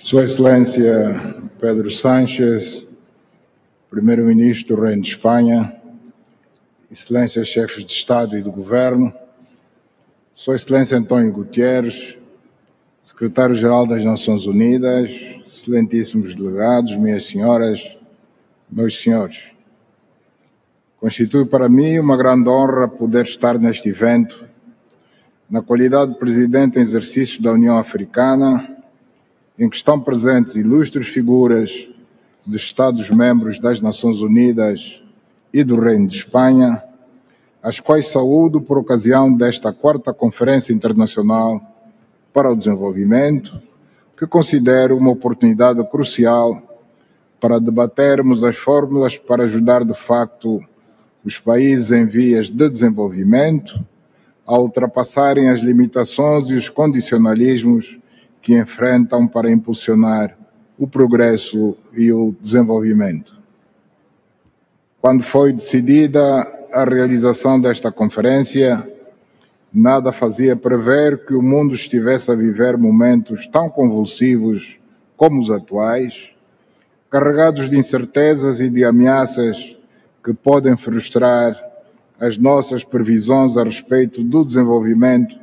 Sua Excelência Pedro Sánchez, Primeiro-Ministro do Reino de Espanha, Excelências Chefes de Estado e do Governo, Sua Excelência António Guterres, Secretário-Geral das Nações Unidas, excelentíssimos delegados, minhas senhoras, meus senhores. Constitui para mim uma grande honra poder estar neste evento, na qualidade de Presidente em exercício da União Africana, em que estão presentes ilustres figuras dos Estados-membros das Nações Unidas e do Reino de Espanha, as quais saúdo por ocasião desta 4ª Conferência Internacional para o Desenvolvimento, que considero uma oportunidade crucial para debatermos as fórmulas para ajudar de facto os países em vias de desenvolvimento a ultrapassarem as limitações e os condicionalismos que enfrentam para impulsionar o progresso e o desenvolvimento. Quando foi decidida a realização desta conferência, nada fazia prever que o mundo estivesse a viver momentos tão convulsivos como os atuais, carregados de incertezas e de ameaças que podem frustrar as nossas previsões a respeito do desenvolvimento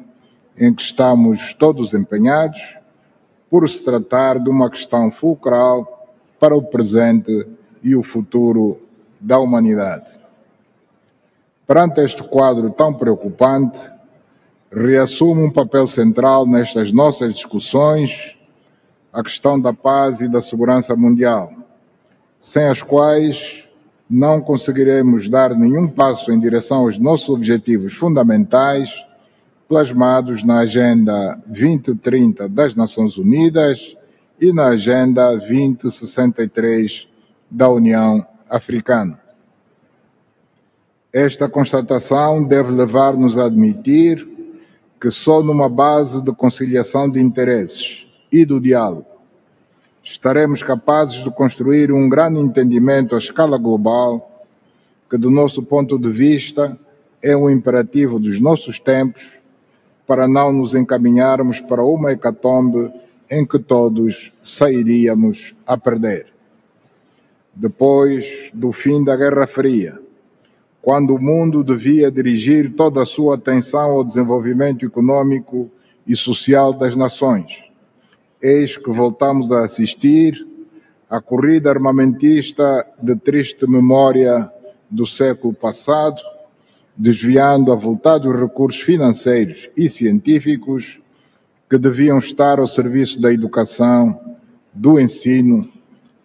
em que estamos todos empenhados, por se tratar de uma questão fulcral para o presente e o futuro da humanidade. Perante este quadro tão preocupante, reassume um papel central nestas nossas discussões a questão da paz e da segurança mundial, sem as quais não conseguiremos dar nenhum passo em direção aos nossos objetivos fundamentais plasmados na Agenda 2030 das Nações Unidas e na Agenda 2063 da União Africana. Esta constatação deve levar-nos a admitir que só numa base de conciliação de interesses e do diálogo estaremos capazes de construir um grande entendimento à escala global que, do nosso ponto de vista, é um imperativo dos nossos tempos para não nos encaminharmos para uma hecatombe em que todos sairíamos a perder. Depois do fim da Guerra Fria, quando o mundo devia dirigir toda a sua atenção ao desenvolvimento econômico e social das nações, eis que voltamos a assistir à corrida armamentista de triste memória do século passado, desviando avultados recursos financeiros e científicos que deviam estar ao serviço da educação, do ensino,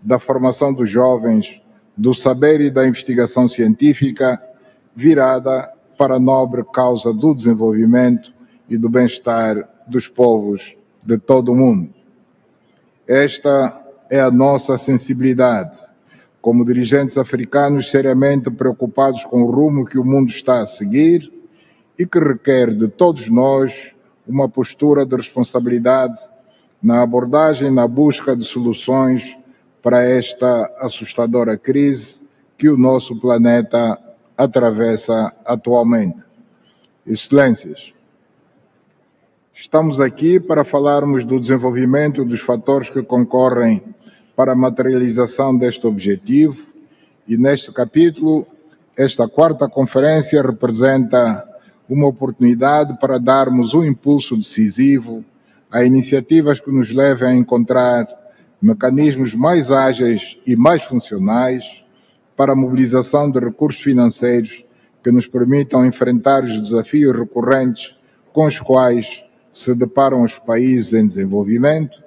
da formação dos jovens, do saber e da investigação científica, virada para a nobre causa do desenvolvimento e do bem-estar dos povos de todo o mundo. Esta é a nossa sensibilidade, como dirigentes africanos seriamente preocupados com o rumo que o mundo está a seguir e que requer de todos nós uma postura de responsabilidade na abordagem e na busca de soluções para esta assustadora crise que o nosso planeta atravessa atualmente. Excelências, estamos aqui para falarmos do desenvolvimento dos fatores que concorrem para a materialização deste objetivo e, neste capítulo, esta 4ª Conferência representa uma oportunidade para darmos um impulso decisivo a iniciativas que nos levem a encontrar mecanismos mais ágeis e mais funcionais para a mobilização de recursos financeiros que nos permitam enfrentar os desafios recorrentes com os quais se deparam os países em desenvolvimento,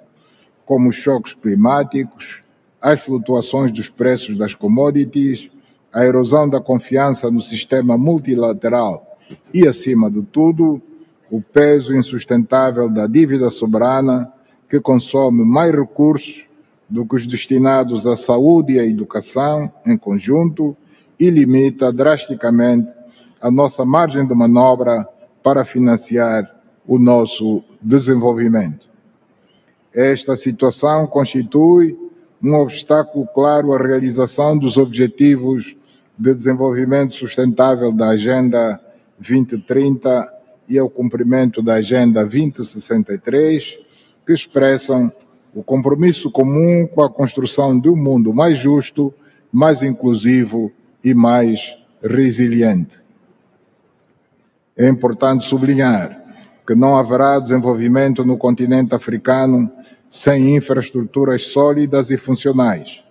como os choques climáticos, as flutuações dos preços das commodities, a erosão da confiança no sistema multilateral e, acima de tudo, o peso insustentável da dívida soberana que consome mais recursos do que os destinados à saúde e à educação em conjunto e limita drasticamente a nossa margem de manobra para financiar o nosso desenvolvimento. Esta situação constitui um obstáculo claro à realização dos objetivos de desenvolvimento sustentável da Agenda 2030 e ao cumprimento da Agenda 2063, que expressam o compromisso comum com a construção de um mundo mais justo, mais inclusivo e mais resiliente. É importante sublinhar que não haverá desenvolvimento no continente africano sem infraestruturas sólidas e funcionais,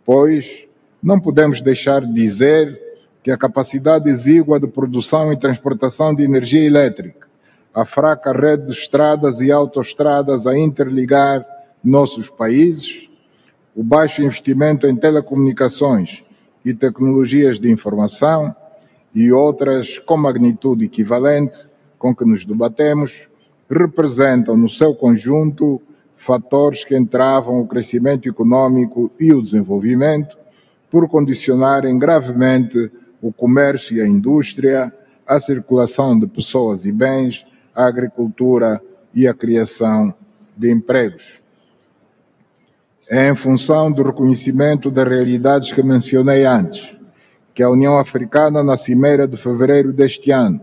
pois não podemos deixar de dizer que a capacidade exígua de produção e transportação de energia elétrica, a fraca rede de estradas e autoestradas a interligar nossos países, o baixo investimento em telecomunicações e tecnologias de informação e outras com magnitude equivalente com que nos debatemos, representam no seu conjunto fatores que entravam o crescimento econômico e o desenvolvimento por condicionarem gravemente o comércio e a indústria, a circulação de pessoas e bens, a agricultura e a criação de empregos. É em função do reconhecimento das realidades que mencionei antes, que a União Africana, na Cimeira de fevereiro deste ano,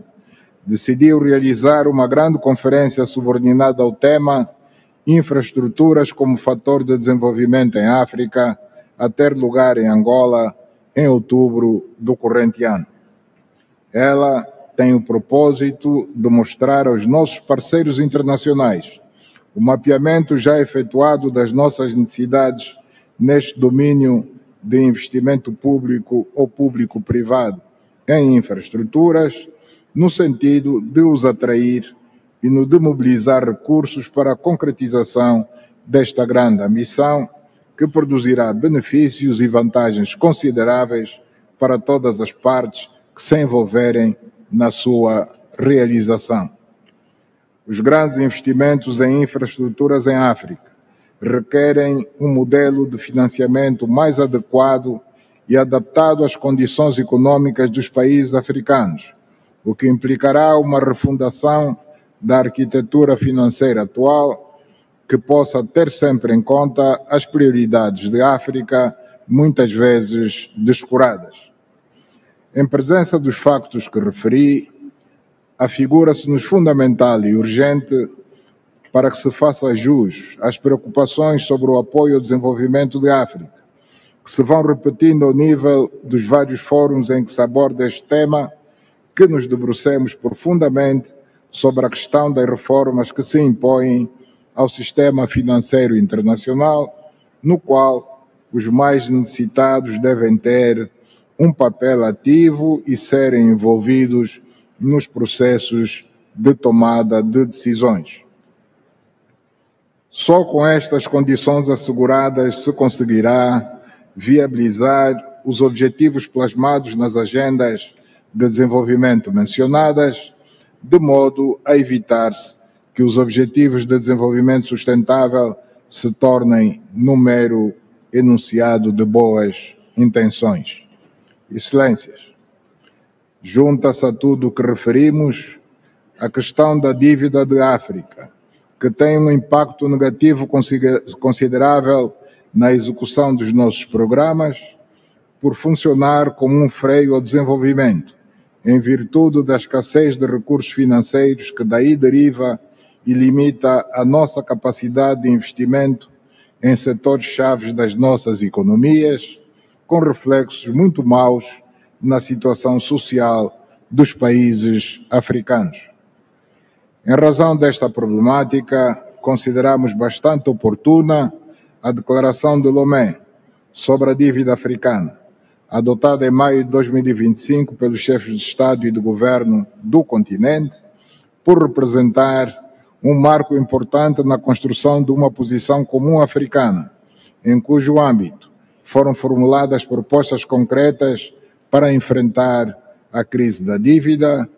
decidiu realizar uma grande conferência subordinada ao tema Infraestruturas como fator de desenvolvimento em África, a ter lugar em Angola em outubro do corrente ano. Ela tem o propósito de mostrar aos nossos parceiros internacionais o mapeamento já efetuado das nossas necessidades neste domínio de investimento público ou público-privado em infraestruturas, no sentido de os atrair e no de mobilizar recursos para a concretização desta grande ambição, que produzirá benefícios e vantagens consideráveis para todas as partes que se envolverem na sua realização. Os grandes investimentos em infraestruturas em África requerem um modelo de financiamento mais adequado e adaptado às condições econômicas dos países africanos, o que implicará uma refundação da arquitetura financeira atual que possa ter sempre em conta as prioridades de África, muitas vezes descuradas. Em presença dos factos que referi, afigura-se-nos fundamental e urgente para que se faça jus às preocupações sobre o apoio ao desenvolvimento de África, que se vão repetindo ao nível dos vários fóruns em que se aborda este tema, que nos debrucemos profundamente sobre a questão das reformas que se impõem ao sistema financeiro internacional, no qual os mais necessitados devem ter um papel ativo e serem envolvidos nos processos de tomada de decisões. Só com estas condições asseguradas se conseguirá viabilizar os objetivos plasmados nas agendas de desenvolvimento mencionadas, de modo a evitar-se que os objetivos de desenvolvimento sustentável se tornem num mero enunciado de boas intenções. Excelências, junta-se a tudo o que referimos a questão da dívida de África, que tem um impacto negativo considerável na execução dos nossos programas, por funcionar como um freio ao desenvolvimento, em virtude da escassez de recursos financeiros que daí deriva e limita a nossa capacidade de investimento em setores chaves das nossas economias, com reflexos muito maus na situação social dos países africanos. Em razão desta problemática, consideramos bastante oportuna a declaração de Lomé sobre a dívida africana, adotada em maio de 2025 pelos chefes de Estado e de Governo do continente, por representar um marco importante na construção de uma posição comum africana, em cujo âmbito foram formuladas propostas concretas para enfrentar a crise da dívida,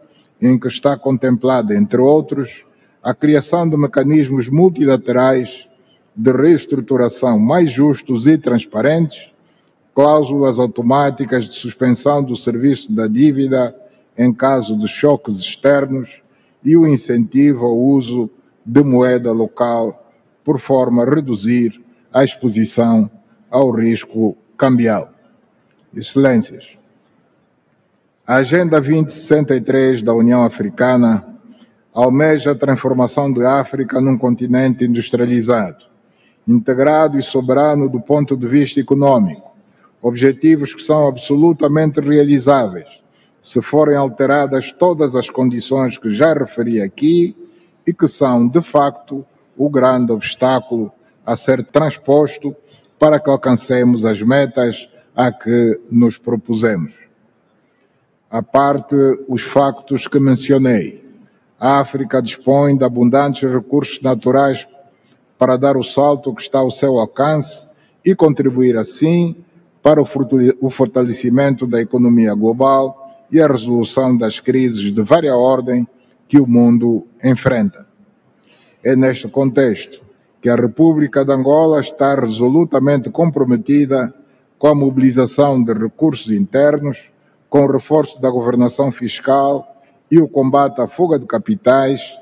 em que está contemplada, entre outros, a criação de mecanismos multilaterais de reestruturação mais justos e transparentes, cláusulas automáticas de suspensão do serviço da dívida em caso de choques externos e o incentivo ao uso de moeda local, por forma a reduzir a exposição ao risco cambial. Excelências, a Agenda 2063 da União Africana almeja a transformação de África num continente industrializado integrado e soberano do ponto de vista econômico, objetivos que são absolutamente realizáveis, se forem alteradas todas as condições que já referi aqui e que são, de facto, o grande obstáculo a ser transposto para que alcancemos as metas a que nos propusemos. À parte os factos que mencionei, a África dispõe de abundantes recursos naturais para dar o salto que está ao seu alcance e contribuir assim para o fortalecimento da economia global e a resolução das crises de vária ordem que o mundo enfrenta. É neste contexto que a República de Angola está resolutamente comprometida com a mobilização de recursos internos, com o reforço da governação fiscal e o combate à fuga de capitais,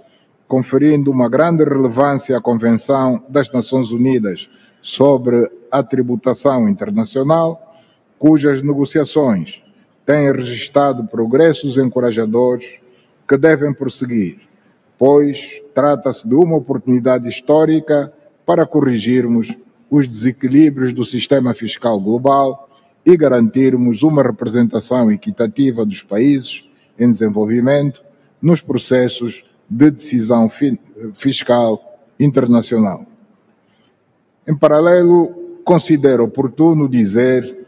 conferindo uma grande relevância à Convenção das Nações Unidas sobre a Tributação Internacional, cujas negociações têm registrado progressos encorajadores que devem prosseguir, pois trata-se de uma oportunidade histórica para corrigirmos os desequilíbrios do sistema fiscal global e garantirmos uma representação equitativa dos países em desenvolvimento nos processos de decisão fiscal internacional. Em paralelo, considero oportuno dizer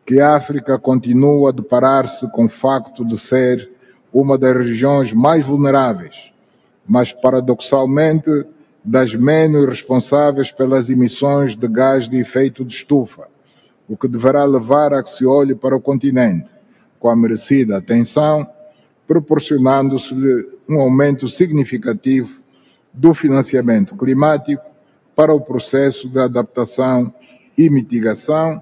que a África continua a deparar-se com o facto de ser uma das regiões mais vulneráveis, mas paradoxalmente das menos responsáveis pelas emissões de gás de efeito de estufa, o que deverá levar a que se olhe para o continente com a merecida atenção, proporcionando-se-lhe um aumento significativo do financiamento climático para o processo de adaptação e mitigação,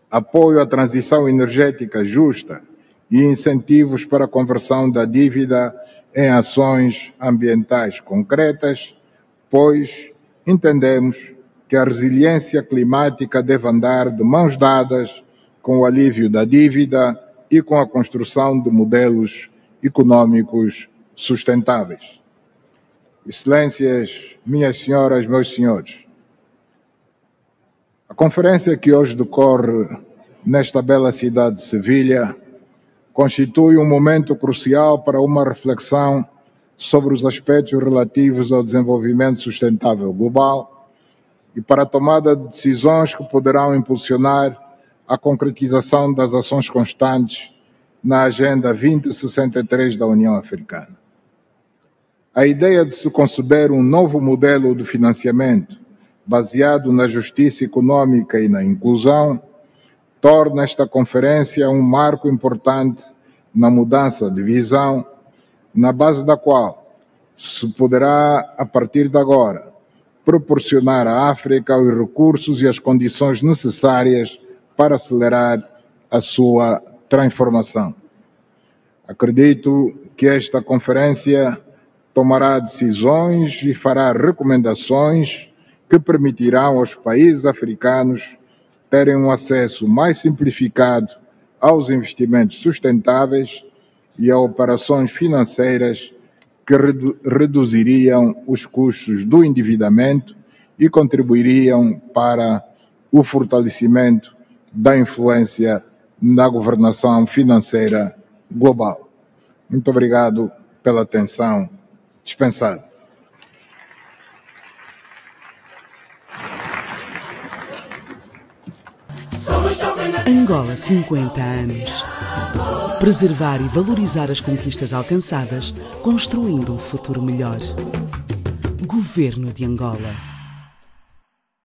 apoio à transição energética justa e incentivos para a conversão da dívida em ações ambientais concretas, pois entendemos que a resiliência climática deve andar de mãos dadas com o alívio da dívida e com a construção de modelos econômicos sustentáveis. Excelências, minhas senhoras, meus senhores, a conferência que hoje decorre nesta bela cidade de Sevilha constitui um momento crucial para uma reflexão sobre os aspectos relativos ao desenvolvimento sustentável global e para a tomada de decisões que poderão impulsionar a concretização das ações constantes na Agenda 2063 da União Africana. A ideia de se conceber um novo modelo de financiamento baseado na justiça econômica e na inclusão torna esta conferência um marco importante na mudança de visão, na base da qual se poderá, a partir de agora, proporcionar à África os recursos e as condições necessárias para acelerar a sua transformação. Acredito que esta conferência tomará decisões e fará recomendações que permitirão aos países africanos terem um acesso mais simplificado aos investimentos sustentáveis e a operações financeiras que reduziriam os custos do endividamento e contribuiriam para o fortalecimento da influência na governação financeira global. Muito obrigado pela atenção dispensada. Angola 50 anos. Preservar e valorizar as conquistas alcançadas, construindo um futuro melhor. Governo de Angola.